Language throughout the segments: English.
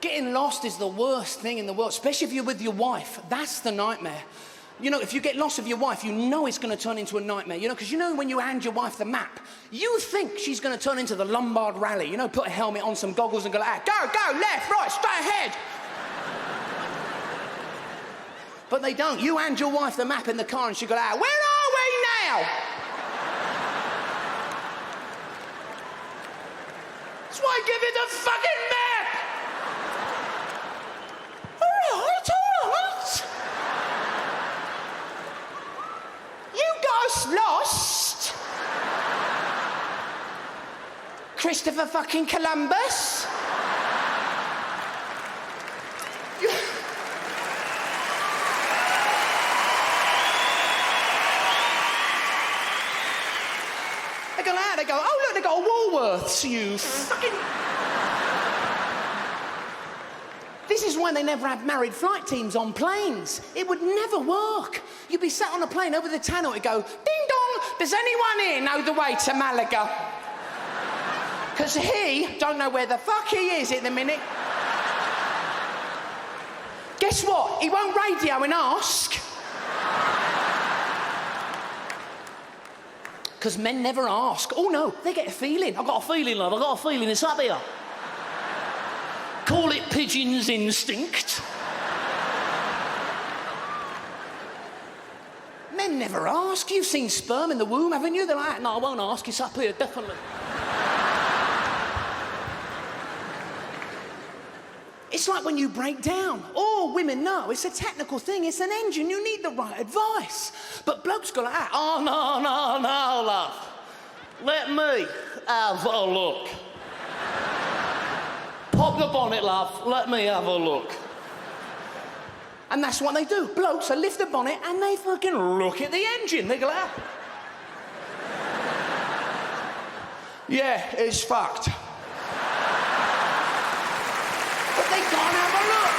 Getting lost is the worst thing in the world, especially if you're with your wife. That's the nightmare. You know, if you get lost with your wife, you know it's going to turn into a nightmare, you know, because you know when you hand your wife the map, you think she's going to turn into the Lombard Rally, you know, put a helmet on, some goggles and go like, go, left, right, straight ahead. But they don't. You hand your wife the map in the car and she go like, where are we now? That's why I give you the fucking map. All right. You guys lost. Christopher fucking Columbus. They go out, they go, oh look, they got a Woolworths, you fucking... This is why they never had married flight teams on planes. It would never work. You'd be sat on a plane over the channel, it'd go, ding dong, does anyone here know the way to Malaga? Because he don't know where the fuck he is at the minute. Guess what? He won't radio and ask. Because men never ask. Oh no, they get a feeling. I've got a feeling, love, I've got a feeling it's up here. Call it pigeon's instinct. Men never ask. You've seen sperm in the womb, haven't you? They're like, no, I won't ask, it's up here, definitely. It's like when you break down. All women know it's a technical thing, it's an engine, you need the right advice. But blokes go like that, oh, no, love. Let me have a look. Pop the bonnet, love, let me have a look. And that's what they do. Blokes, they lift the bonnet and they fucking look at the engine. They go like that. Yeah, it's fucked. But they can't have a look.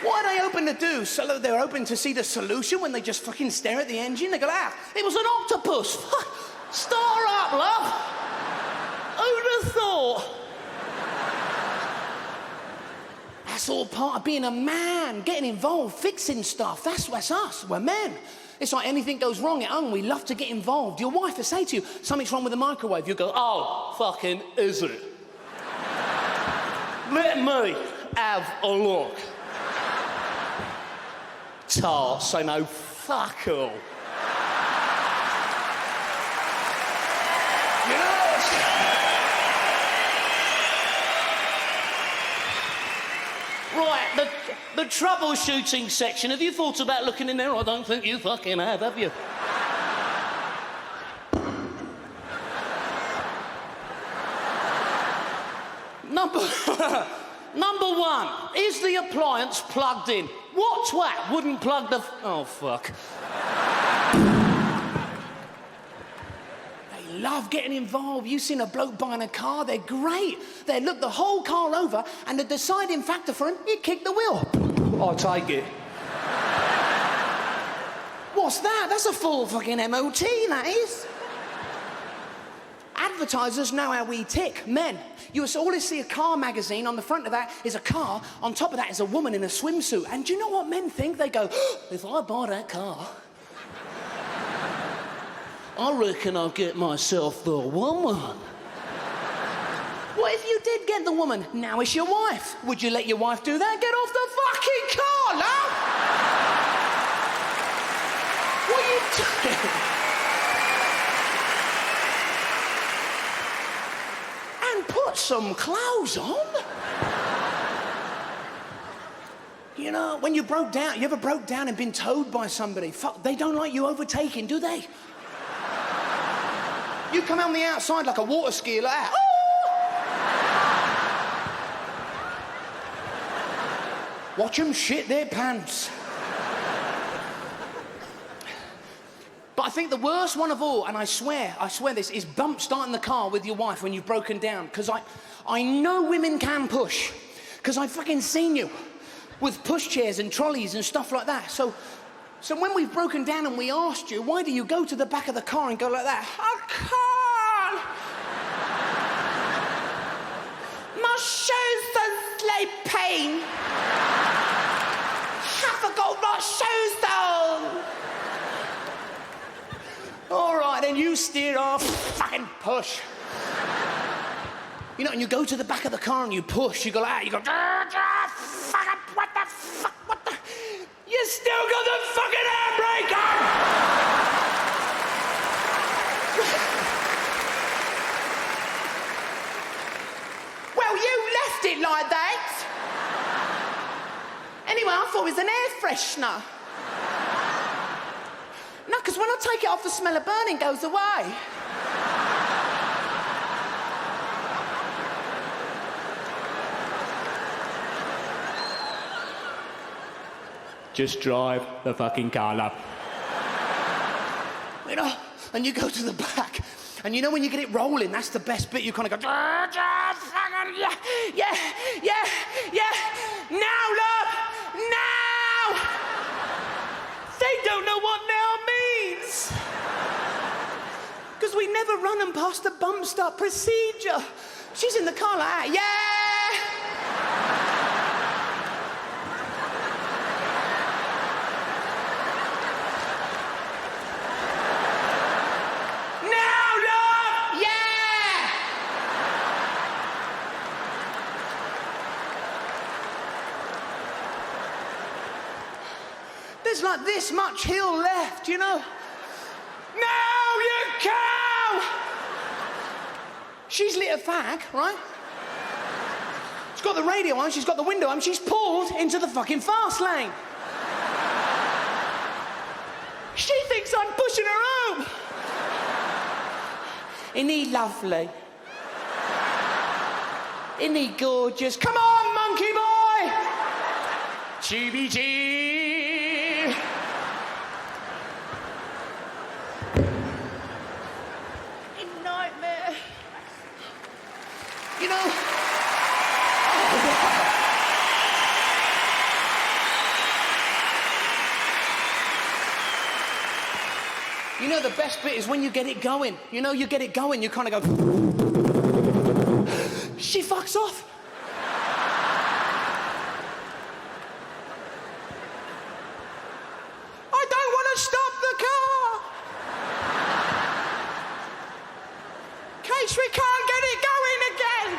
What are they open to do? So they're open to see the solution when they just fucking stare at the engine? They go, ah, it was an octopus. Start up, love. Who'd have thought? That's all part of being a man, getting involved, fixing stuff. That's us, we're men. It's like anything goes wrong at home, we love to get involved. Your wife will say to you, something's wrong with the microwave. You go, oh, fucking is it? Let me have a look. Tart, say no, fuck all. You know, right, the troubleshooting section. Have you thought about looking in there? I don't think you fucking have you? Number one, is the appliance plugged in? What twat wouldn't plug the... Oh, fuck. They love getting involved. You've seen a bloke buying a car, they're great. They look the whole car over, and the deciding factor for him, he kicked the wheel. I'll take it. What's that? That's a full fucking MOT, that is. Advertisers know how we tick, men. You always see a car magazine, on the front of that is a car, on top of that is a woman in a swimsuit. And do you know what men think? They go, if I buy that car, I reckon I'll get myself the woman. What if you did get the woman? Now it's your wife. Would you let your wife do that? Get off the fucking car, love! What are you doing? Put some clothes on. You know, when you broke down, you ever broke down and been towed by somebody? Fuck, they don't like you overtaking, do they? You come out on the outside like a water skier like that. Oh! Watch them shit their pants. But I think the worst one of all, and I swear this, is bump starting the car with your wife when you've broken down. Because I know women can push. Because I've fucking seen you with pushchairs and trolleys and stuff like that. So when we've broken down and we asked you, why do you go to the back of the car and go like that? I can't. shoes and sleeping. Haven't got right shoes on. All right, then you steer off, fucking push. You know, and you go to the back of the car and you push. You go out. You go. Fucking what the fuck? What the? You still got the fucking handbrake on. Well, you left it like that. Anyway, I thought it was an air freshener. No, because when I take it off, the smell of burning goes away. Just drive the fucking car up. You know, and you go to the back, and you know when you get it rolling, that's the best bit. You kind of go, yeah. Now, love, now. They don't know what now means. Because we never run them past the bump stop procedure. She's in the car like, yeah. There's like this much hill left, you know. Now, you cow! She's lit a fag, right? She's got the radio on, she's got the window on, she's pulled into the fucking fast lane. She thinks I'm pushing her home. Isn't he lovely? Isn't he gorgeous? Come on, monkey boy! Chibby-chee! You know, you know the best bit is when you get it going. You know, you get it going, you kind of go, she fucks off. I don't want to stop the car. In case we can't get it going again.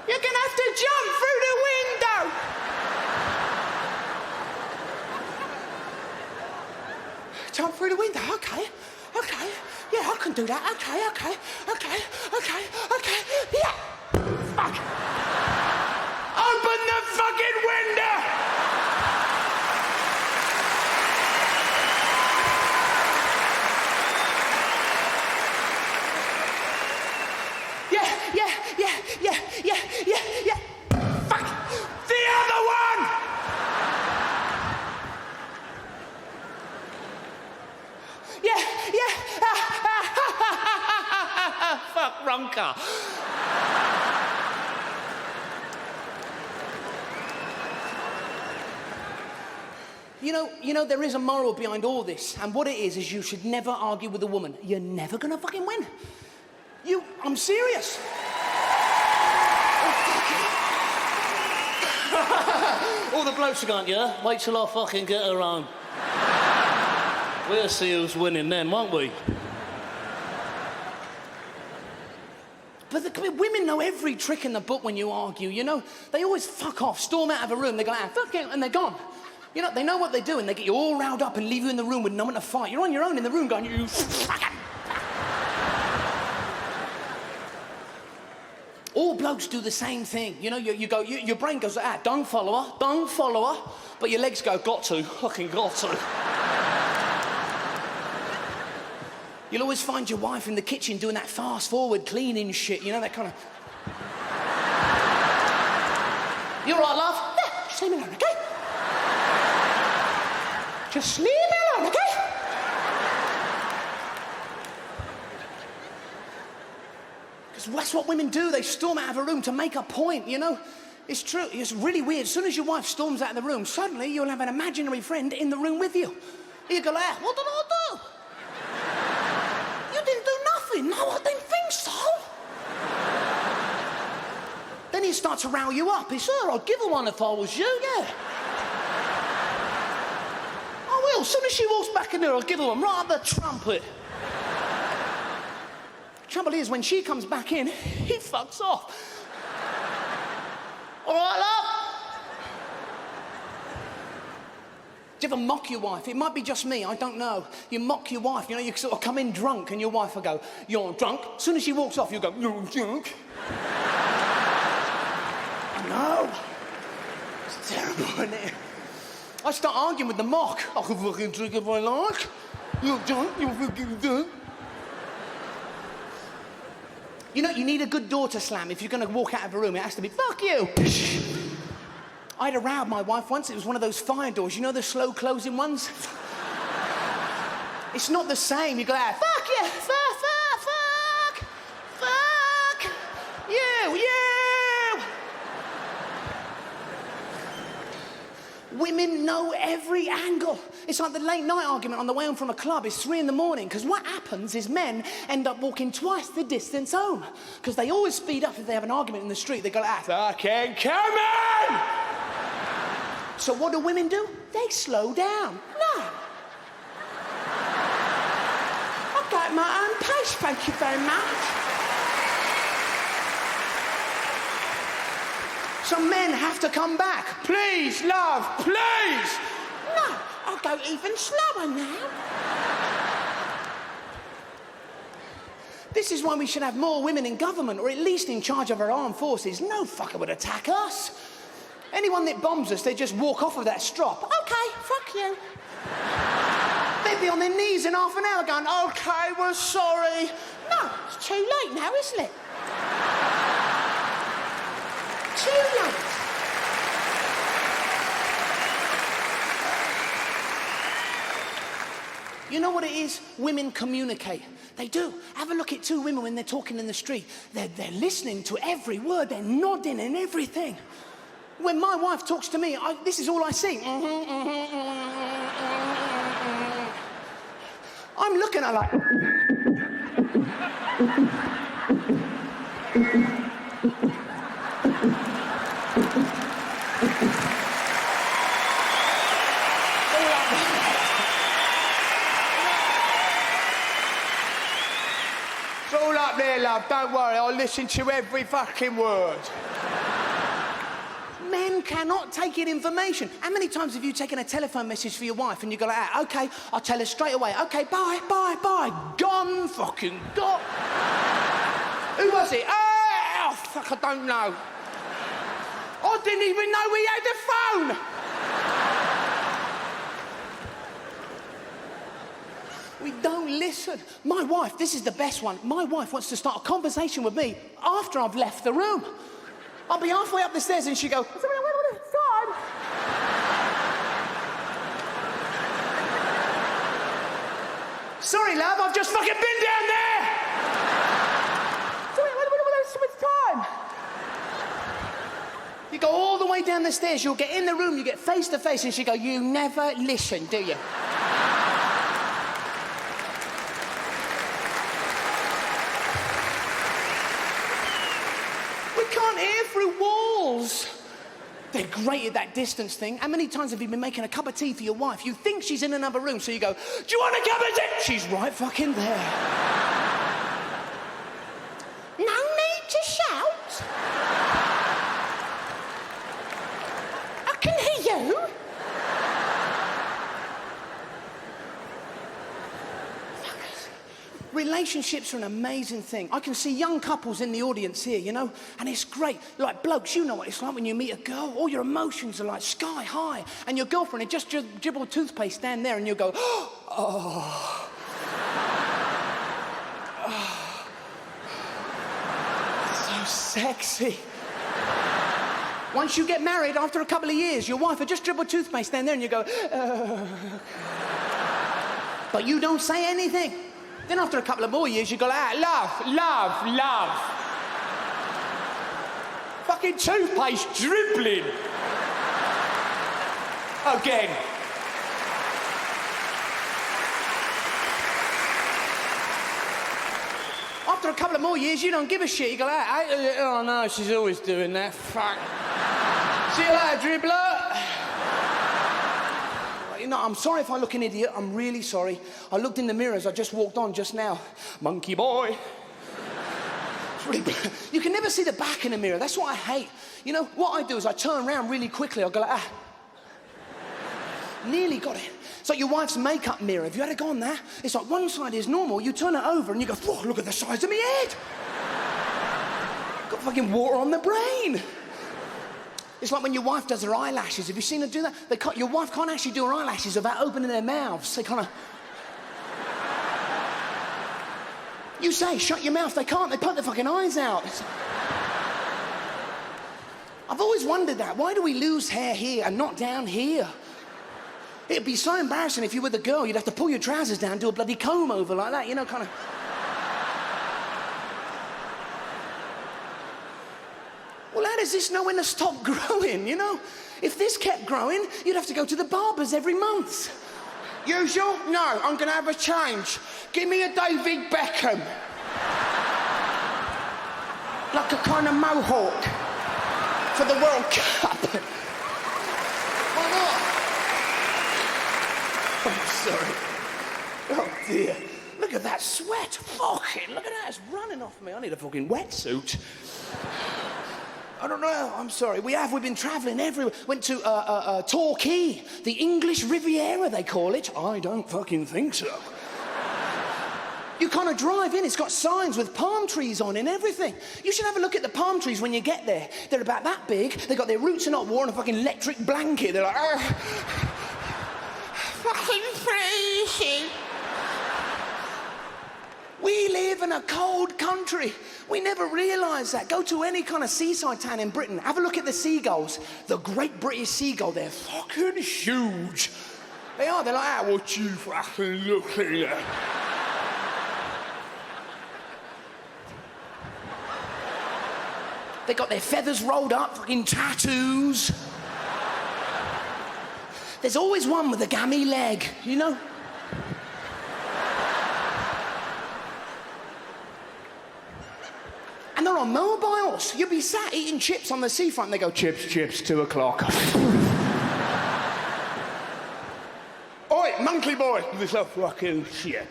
You're going to have to jump through the window. Jump through the window, okay. Yeah, I can do that, okay. Yeah. Fuck. Open the fucking window. Yeah. Fuck! The other one! Yeah. Fuck, wrong car. You know, there is a moral behind all this, and what it is you should never argue with a woman. You're never gonna fucking win. I'm serious. All the blokes are going, yeah? Wait till I fucking get her home. We'll see who's winning then, won't we? But women know every trick in the book when you argue, you know? They always fuck off, storm out of a room, they go, fuck it, and they're gone. You know, they know what they do, and they get you all riled up and leave you in the room with no one to fight. You're on your own in the room going, you fucking... All blokes do the same thing. You know, your brain goes, don't follow her, but your legs go, fucking got to. You'll always find your wife in the kitchen doing that fast-forward cleaning shit, you know, that kind of... You all right, love? Yeah, just leave me alone, okay? Just leave me alone, okay? Because that's what women do. They storm out of a room to make a point, you know? It's true. It's really weird. As soon as your wife storms out of the room, suddenly you'll have an imaginary friend in the room with you. You go, what did I do? You didn't do nothing. No, I didn't think start to row you up. It's her. I'd give her one if I was you, yeah. I will. As soon as she walks back in there, I'll give her one right up the trumpet. Trouble is, when she comes back in, he fucks off. All right, love? Do you ever mock your wife? It might be just me, I don't know. You mock your wife, you know, you sort of come in drunk and your wife will go, you're drunk. As soon as she walks off, you go, you're drunk. I know. It's terrible, isn't it? I start arguing with the mock. I can fucking drink if I like. You're drunk, you're fucking drunk. You know, you need a good door to slam. If you're going to walk out of a room, it has to be, fuck you. I had a row with my wife once. It was one of those fire doors. You know the slow closing ones? It's not the same. You go out, fuck you, fuck, you. Women know every angle. It's like the late night argument on the way home from a club. It's 3 a.m. because what happens is men end up walking twice the distance home because they always speed up if they have an argument in the street. They go like, fucking come on! So what do women do? They slow down. No. I've got my own pace, thank you very much. Some men have to come back. Please, love, please. No, I'll go even slower now. This is why we should have more women in government, or at least in charge of our armed forces. No fucker would attack us. Anyone that bombs us, they just walk off with that strop. Okay, fuck you. They'd be on their knees in half an hour going, okay, we're sorry. No, it's too late now, isn't it? Too late. You know what it is? Women communicate. They do. Have a look at 2 women when they're talking in the street. They're listening to every word. They're nodding and everything. When my wife talks to me, this is all I see. I'm looking at her like... It's all up there, love. Don't worry, I'll listen to every fucking word. Men cannot take in information. How many times have you taken a telephone message for your wife and you go like, ah, okay, I'll tell her straight away. Okay, bye. Gone, fucking gone. Who was it? Oh, fuck, I don't know. I didn't even know we had a phone. We don't listen. My wife, this is the best one. My wife wants to start a conversation with me after I've left the room. I'll be halfway up the stairs and she go, it's time. Sorry, love, I've just fucking been down there. Sorry, it's time. You go all the way down the stairs, you'll get in the room, you get face to face, and she go, you never listen, do you? We can't hear through walls. They're great at that distance thing. How many times have you been making a cup of tea for your wife? You think she's in another room, so you go, do you want a cup of tea? She's right fucking there. No need to shout. I can hear you. Relationships are an amazing thing. I can see young couples in the audience here, you know, and it's great. Like blokes, you know what it's like when you meet a girl. All your emotions are like sky high, and your girlfriend had just dribbled toothpaste down there, and you go, oh. Oh. So sexy. Once you get married, after a couple of years, your wife had just dribbled toothpaste down there, and you go, but you don't say anything. Then after a couple of more years, you go, love. Fucking toothpaste dribbling. Again. After a couple of more years, you don't give a shit. You go, oh no, she's always doing that. Fuck. See you later, dribbler. You know, I'm sorry if I look an idiot. I'm really sorry. I looked in the mirror as I just walked on just now. Monkey boy. It's really... You can never see the back in a mirror. That's what I hate. You know, what I do is I turn around really quickly. I'll go like, Nearly got it. It's like your wife's makeup mirror. Have you had a go on that? It's like one side is normal, you turn it over and you go, whoa, look at the size of my head. Got fucking water on the brain. It's like when your wife does her eyelashes. Have you seen her do that? Your wife can't actually do her eyelashes without opening their mouths. They kind of... You say, shut your mouth. They can't. They poke their fucking eyes out. I've always wondered that. Why do we lose hair here and not down here? It'd be so embarrassing if you were the girl. You'd have to pull your trousers down, do a bloody comb over like that, you know, kind of... Well, how does this know when to stop growing, you know? If this kept growing, you'd have to go to the barbers every month. Usual? No, I'm going to have a change. Give me a David Beckham. Like a kind of mohawk for the World Cup. Why not? I'm sorry. Oh, dear. Look at that sweat. Fucking, look at that. It's running off me. I need a fucking wetsuit. I don't know. I'm sorry. We've been travelling everywhere. Went to Torquay, the English Riviera, they call it. I don't fucking think so. You kind of drive in. It's got signs with palm trees on and everything. You should have a look at the palm trees when you get there. They're about that big. They've got their roots in hot water and a fucking electric blanket. They're like... fucking freezing. We live in a cold country. We never realise that. Go to any kind of seaside town in Britain. Have a look at the seagulls. The Great British Seagull. They're fucking huge. They are. They're like, what you fucking looking at? They got their feathers rolled up, fucking tattoos. There's always one with a gammy leg, you know? And they're on mobiles. You'll be sat eating chips on the seafront and they go, chips, 2 o'clock. Oi, monkey boy, this a fucking ship.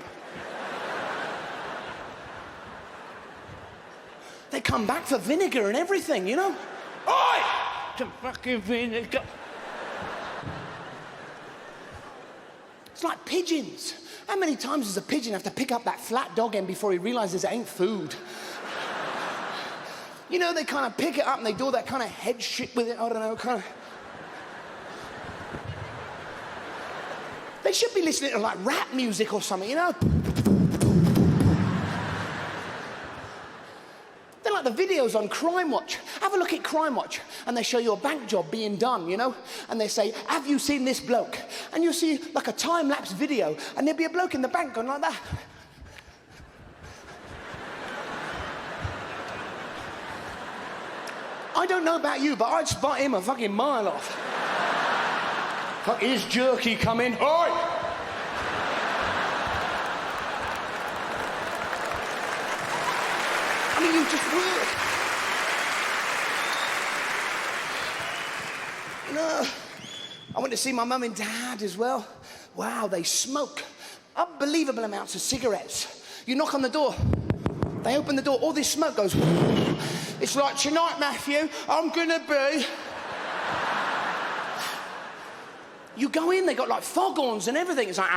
They come back for vinegar and everything, you know? Oi! Some fucking vinegar. It's like pigeons. How many times does a pigeon have to pick up that flat dog end before he realises it ain't food? You know, they kind of pick it up and they do all that kind of head shit with it, I don't know, kind of... They should be listening to, like, rap music or something, you know? They're like the videos on Crime Watch. Have a look at Crime Watch, and they show you a bank job being done, you know? And they say, have you seen this bloke? And you'll see, like, a time-lapse video, and there'll be a bloke in the bank going like that. I don't know about you, but I'd spot him a fucking mile off. Fuck, here's jerky coming. Oi! I mean, you just work. You know, I went to see my mum and dad as well. Wow, they smoke unbelievable amounts of cigarettes. You knock on the door, they open the door, all this smoke goes... It's like, tonight, Matthew, I'm gonna be... You go in, they got like foghorns and everything. It's like,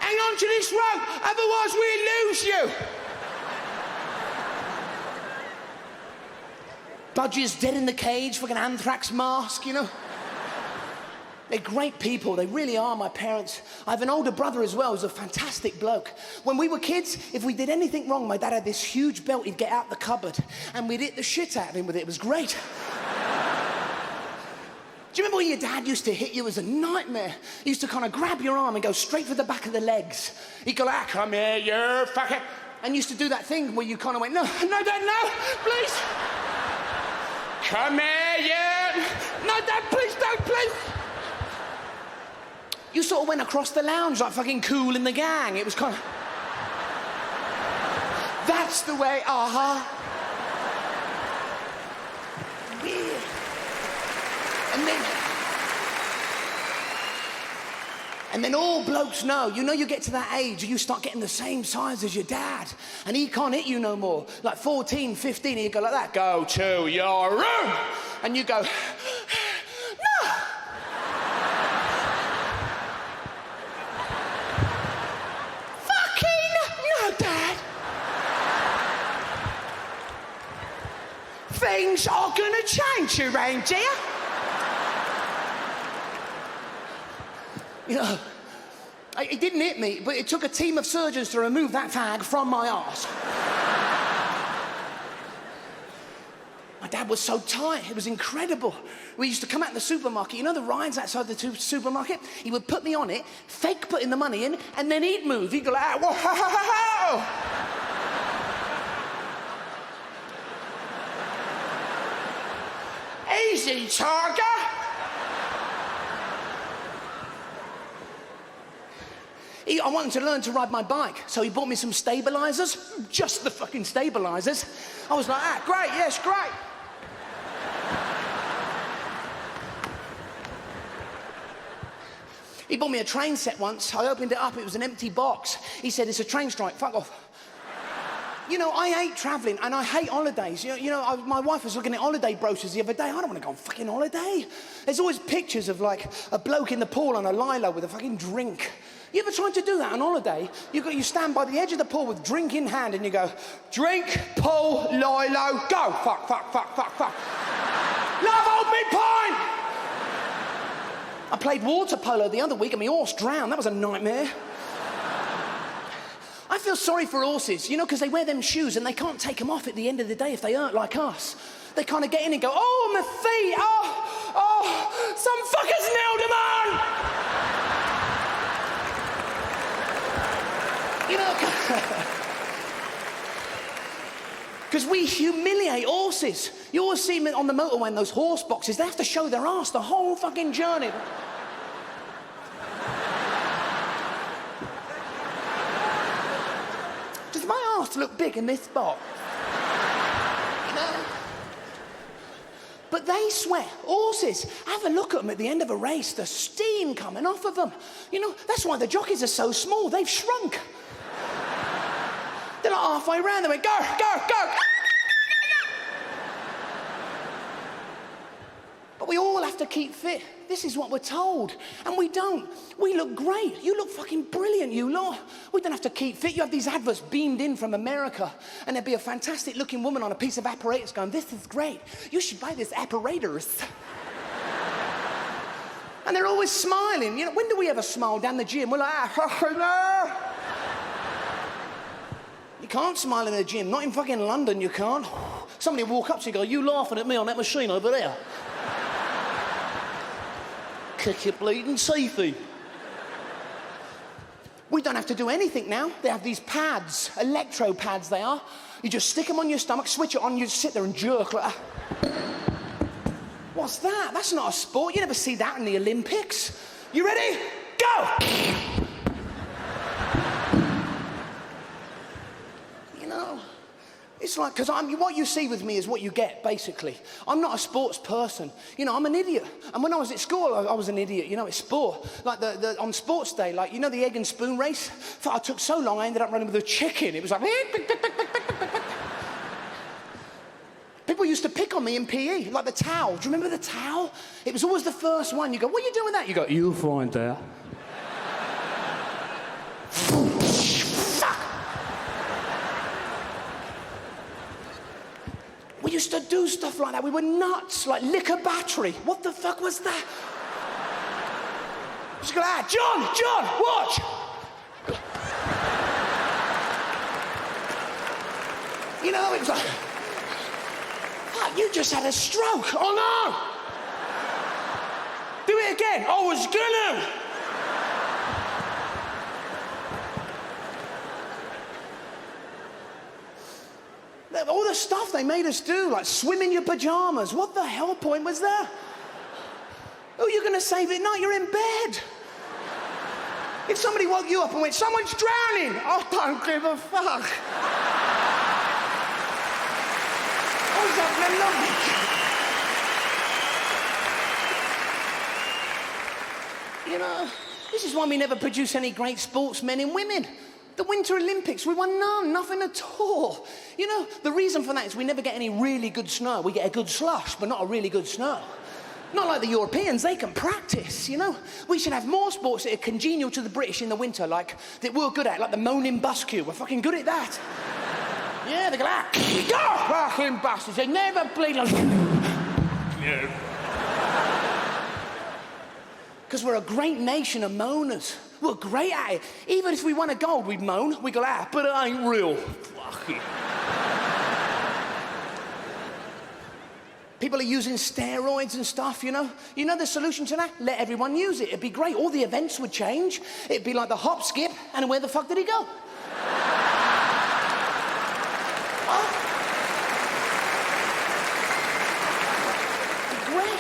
hang on to this rope, otherwise we'll lose you. Budgie's dead in the cage, fucking anthrax mask, you know? They're great people, they really are, my parents. I have an older brother as well, who's a fantastic bloke. When we were kids, if we did anything wrong, my dad had this huge belt he'd get out the cupboard, and we'd hit the shit out of him with it. It was great. Do you remember when your dad used to hit you? It was a nightmare. He used to kind of grab your arm and go straight for the back of the legs. He'd go, come here, you fucker. And used to do that thing where you kind of went, no, Dad, no, please. Come here, you. No, Dad, please, don't, please. You sort of went across the lounge like fucking Cool in the Gang. It was kind of... That's the way, Yeah. And then all blokes know, you get to that age, you start getting the same size as your dad, and he can't hit you no more. Like 14, 15, you go like that, go to your room, and you go, no. Fucking no, Dad. Things are gonna change, you reindeer. It didn't hit me, but it took a team of surgeons to remove that fag from my arse. My dad was so tight, it was incredible. We used to come out in the supermarket, the rides outside the supermarket? He would put me on it, fake putting the money in, and then he'd move. He'd go like, whoa. Easy, Targa. I wanted to learn to ride my bike, so he bought me some stabilizers, just the fucking stabilizers. I was like, great, yes, great. He bought me a train set once. I opened it up, it was an empty box. He said, it's a train strike, fuck off. I hate travelling and I hate holidays. My wife was looking at holiday brochures the other day. I don't want to go on fucking holiday. There's always pictures of like a bloke in the pool on a lilo with a fucking drink. You ever tried to do that on holiday? You stand by the edge of the pool with drink in hand and you go, drink, pool, lilo, go. Fuck. Love, hold me pint. I played water polo the other week and my horse drowned. That was a nightmare. I feel sorry for horses, because they wear them shoes and they can't take them off at the end of the day if they hurt like us. They kind of get in and go, oh, my feet, oh, some fuckers nailed them on! Because we humiliate horses. You always see them on the motorway in those horse boxes. They have to show their ass the whole fucking journey. Does my arse look big in this spot? But they sweat. Horses, have a look at them at the end of a race. The steam coming off of them. That's why the jockeys are so small. They've shrunk. They're like halfway around. They went, go. But we all have to keep fit. This is what we're told. And we don't. We look great. You look fucking brilliant, you lot. We don't have to keep fit. You have these adverts beamed in from America, and there'd be a fantastic looking woman on a piece of apparatus going, this is great. You should buy this apparatus. And they're always smiling. When do we ever smile down the gym? We're like, no. You can't smile in a gym. Not in fucking London, you can't. Somebody will walk up to you and go, you laughing at me on that machine over there? Kick your bleeding teethy. We don't have to do anything now. They have these pads, electro pads they are. You just stick them on your stomach, switch it on, you sit there and jerk like that. What's that? That's not a sport. You never see that in the Olympics. You ready? Go! It's like, because what you see with me is what you get, basically. I'm not a sports person. I'm an idiot. And when I was at school, I was an idiot. It's sport. Like on sports day, like, the egg and spoon race? I took so long, I ended up running with a chicken. It was like... People used to pick on me in PE, like the towel. Do you remember the towel? It was always the first one. You go, what are you doing with that? You go, you'll find out. We used to do stuff like that. We were nuts, like lick a battery. What the fuck was that? Just go, John, watch. It was like, fuck, you just had a stroke. Oh no! Do it again. I was gonna. All the stuff they made us do, like swim in your pajamas. What the hell point was that? Oh, you're going to save it? No, you're in bed. If somebody woke you up and went, someone's drowning, I don't give a fuck. What's up, man? You know, this is why we never produce any great sportsmen and women. The Winter Olympics, we won nothing at all. You know, the reason for that is we never get any really good snow. We get a good slush, but not a really good snow. Not like the Europeans, they can practice, you know? We should have more sports that are congenial to the British in the winter, like, that we're good at, like the moaning busque. We're fucking good at that. Yeah, they go, fucking bastards, they never bleed like... Because we're a great nation of moaners. We're great at it. Even if we won a gold, we'd moan. We go, but it ain't real. Fuck it. People are using steroids and stuff, you know? You know the solution to that? Let everyone use it. It'd be great. All the events would change. It'd be like the hop, skip, and where the fuck did he go? Great.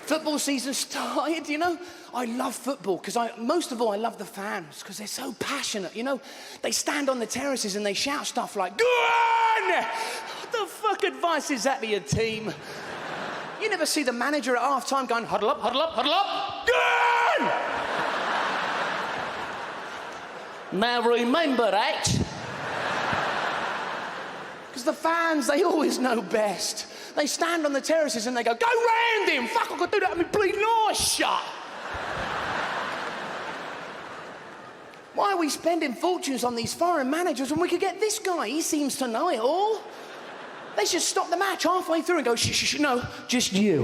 Football season started, you know? I love football because most of all, I love the fans because they're so passionate, you know? They stand on the terraces and they shout stuff like, go on! What the fuck advice is that to your team? You never see the manager at half-time going, huddle up, huddle up, huddle up, go on! Now remember that. Because the fans, they always know best. They stand on the terraces and they go round him! Fuck, I could do that with my bleeding eyes shut! Why are we spending fortunes on these foreign managers when we could get this guy? He seems to know it all. They should stop the match halfway through and go, shh, no, just you.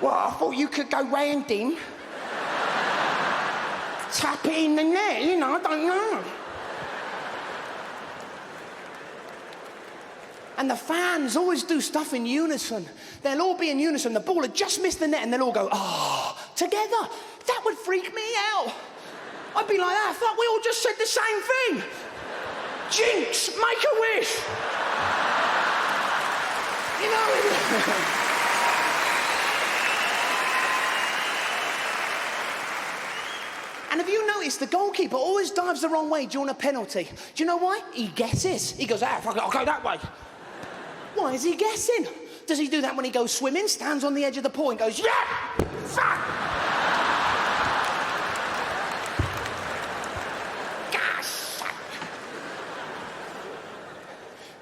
Well, I thought you could go round him. Tap it in the net, you know, I don't know. And the fans always do stuff in unison. They'll all be in unison. The ball had just missed the net and they'll all go, together. That would freak me out. I'd be like, fuck, we all just said the same thing. Jinx, make a wish. You know? And have you noticed the goalkeeper always dives the wrong way during a penalty? Do you know why? He guesses. He goes, fuck it, I'll go that way. Why is he guessing? Does he do that when he goes swimming, stands on the edge of the pool and goes, yeah, fuck! Gosh!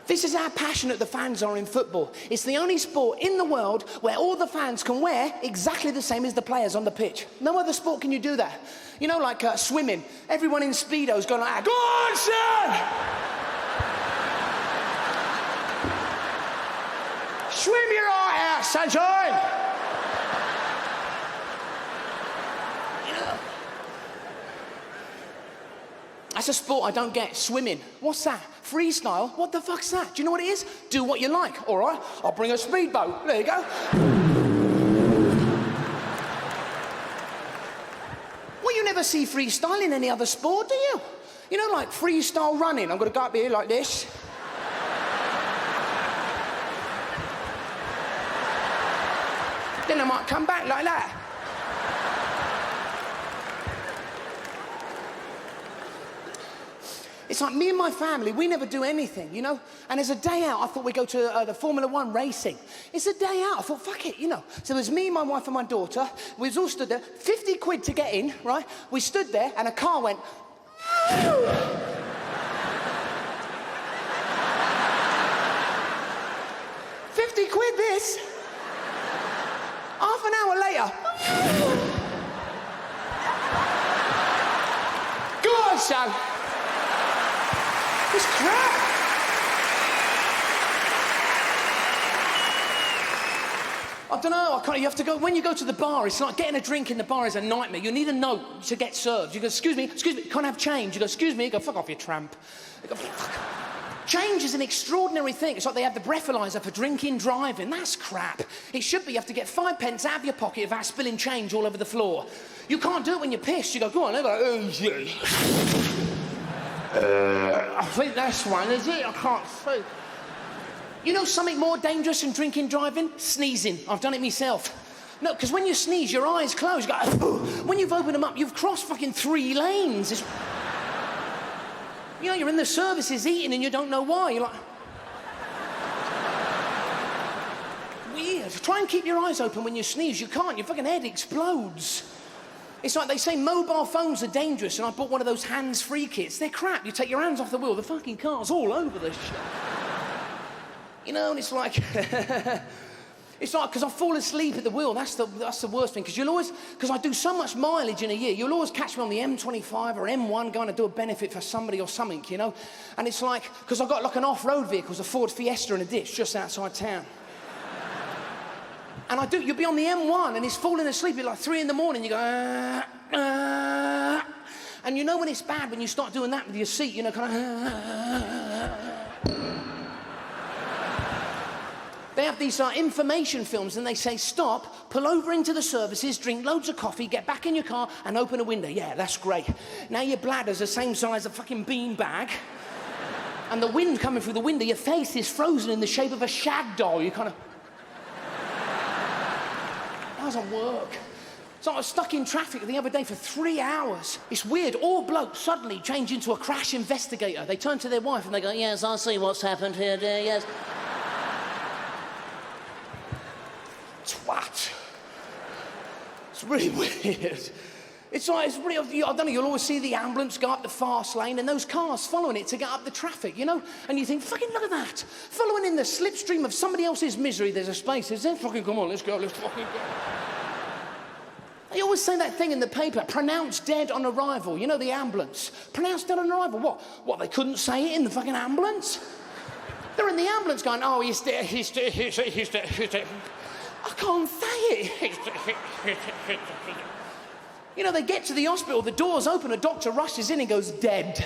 This is how passionate the fans are in football. It's the only sport in the world where all the fans can wear exactly the same as the players on the pitch. No other sport can you do that. You know, like swimming. Everyone in Speedo's going like, go on, son! Swim your eye out, sunshine! Yeah. That's a sport I don't get, swimming. What's that? Freestyle? What the fuck's that? Do you know what it is? Do what you like. All right, I'll bring a speedboat. There you go. Well, you never see freestyle in any other sport, do you? You know, like freestyle running. I'm going to go up here like this. Then I might come back like that. It's like me and my family, we never do anything, you know? And as a day out, I thought we'd go to the Formula 1 racing. It's a day out. I thought, fuck it, you know. So it was me, my wife and my daughter. We was all stood there. 50 quid to get in, right? We stood there and a car went... 50 quid this. Half an hour later. Go on, son. It's crap. I don't know, you have to go, when you go to the bar, it's like getting a drink in the bar is a nightmare. You need a note to get served. You go, excuse me, can't have change. You go, excuse me, you go, fuck off, you tramp. You go, fuck. Change is an extraordinary thing. It's like they have the breathalyzer for drinking, driving. That's crap. It should be you have to get 5 pence out of your pocket without spilling change all over the floor. You can't do it when you're pissed. You go, go on, they're like, oh, yeah. I think that's one, is it? I can't see. You know something more dangerous than drinking, driving? Sneezing. I've done it myself. No, because when you sneeze, your eyes close. You go, when you've opened them up, you've crossed fucking 3 lanes. You know, you're in the services eating and you don't know why. You're like... Weird. Try and keep your eyes open when you sneeze. You can't. Your fucking head explodes. It's like they say mobile phones are dangerous, and I bought one of those hands-free kits. They're crap. You take your hands off the wheel, the fucking car's all over the shit. You know, and it's like... It's like, because I fall asleep at the wheel, that's the worst thing, because you'll always, because I do so much mileage in a year, you'll always catch me on the M25 or M1 going to do a benefit for somebody or something, you know? And it's like, because I've got like an off-road vehicle, it's a Ford Fiesta in a ditch just outside town. And you'll be on the M1 and it's falling asleep at like 3 in the morning, you go, and you know when it's bad when you start doing that with your seat, you know, kind of, They have these information films and they say, stop, pull over into the services, drink loads of coffee, get back in your car and open a window. Yeah, that's great. Now your bladder's the same size as a fucking bean bag. And the wind coming through the window, your face is frozen in the shape of a shag doll. You kind of... That doesn't work. So I was stuck in traffic the other day for 3 hours. It's weird. All blokes suddenly change into a crash investigator. They turn to their wife and they go, yes, I see what's happened here, dear, yes. Twat. It's really weird. It's like, it's really, I don't know, you'll always see the ambulance go up the fast lane and those cars following it to get up the traffic, you know? And you think, fucking look at that. Following in the slipstream of somebody else's misery, there's a space, is there? Fucking come on, let's go, let's fucking go. They always say that thing in the paper, pronounced dead on arrival. You know, the ambulance. Pronounced dead on arrival. What, they couldn't say it in the fucking ambulance? They're in the ambulance going, oh, he's dead, he's dead, he's dead, he's dead, he's dead. I can't say it. You know, they get to the hospital, the doors open, a doctor rushes in and goes, dead.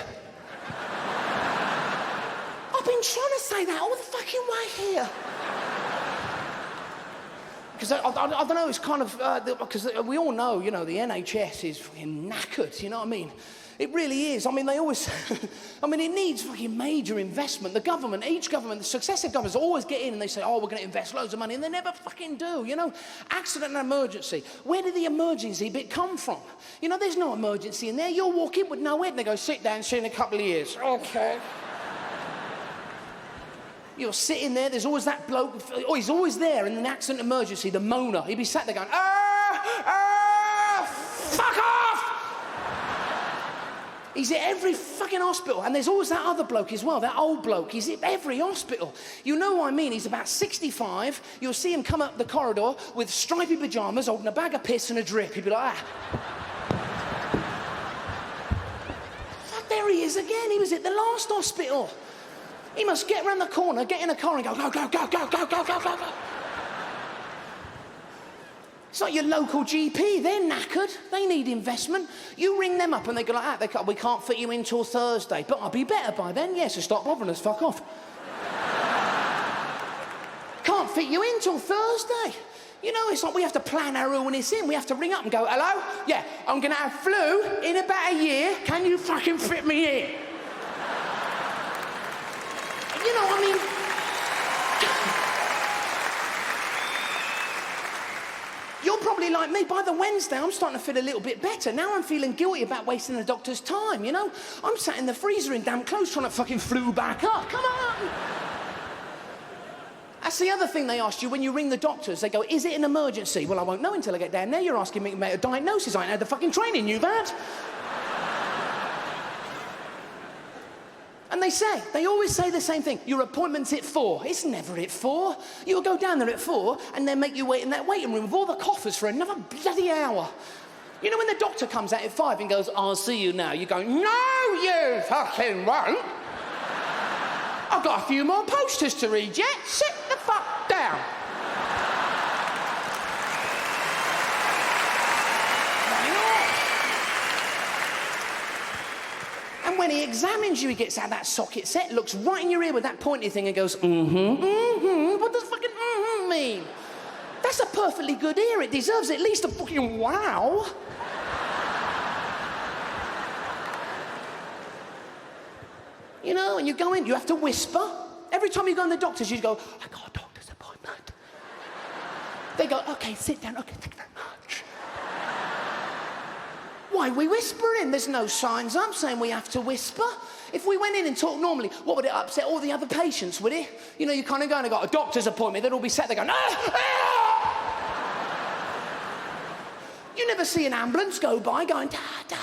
I've been trying to say that all the fucking way here. Because I don't know, it's kind of, because we all know, you know, the NHS is fucking knackered, you know what I mean? It really is. I mean, they always... I mean, it needs fucking major investment. The government, each government, the successive governments always get in and they say, oh, we're going to invest loads of money, and they never fucking do, you know? Accident and emergency. Where did the emergency bit come from? You know, there's no emergency in there. You'll walk in with no head and they go, sit down, see you in a couple of years. Okay. You're sitting there, there's always that bloke, oh, he's always there in an accident emergency, the moaner. He'd be sat there going, fuck off! He's at every fucking hospital, and there's always that other bloke as well, that old bloke. He's at every hospital. You know what I mean? He's about 65. You'll see him come up the corridor with stripy pyjamas, holding a bag of piss and a drip. He'd be like, Fuck, there he is again. He was at the last hospital. He must get around the corner, get in a car and go, go, go, go, go, go, go, go, go, go. It's like your local GP, they're knackered, they need investment. You ring them up and they go like that, we can't fit you in till Thursday, but I'll be better by then, yes, so stop bothering us, fuck off. Can't fit you in till Thursday. You know, it's like we have to plan our illness in, we have to ring up and go, hello, yeah, I'm gonna have flu in about a year, can you fucking fit me in? You know, I mean... You're probably like me. By the Wednesday, I'm starting to feel a little bit better. Now I'm feeling guilty about wasting the doctor's time, you know? I'm sat in the freezer in damp clothes trying to fucking flu back up. Come on! That's the other thing they ask you when you ring the doctors. They go, is it an emergency? Well, I won't know until I get down there. You're asking me to make a diagnosis. I ain't had the fucking training, you bad. And they always say the same thing. Your appointment's at 4. It's never at 4. You'll go down there at 4 and then make you wait in that waiting room with all the coffers for another bloody hour. You know when the doctor comes out at 5 and goes, I'll see you now, you go, no, you fucking won't. I've got a few more posters to read yet. Sit the fuck down. And when he examines you, he gets out that socket set, looks right in your ear with that pointy thing and goes, What does fucking mean? That's a perfectly good ear. It deserves at least a fucking wow. You know, and you go in, you have to whisper. Every time you go in the doctor's, you go, I got a doctor's appointment. They go, okay, sit down. Okay, thank you very much. Why are we whispering? There's no signs up saying we have to whisper. If we went in and talked normally, what would it upset all the other patients, would it? You know, you kind of go and got a doctor's appointment, they'd all be sat there going, ah! Ah! You never see an ambulance go by going, da, da.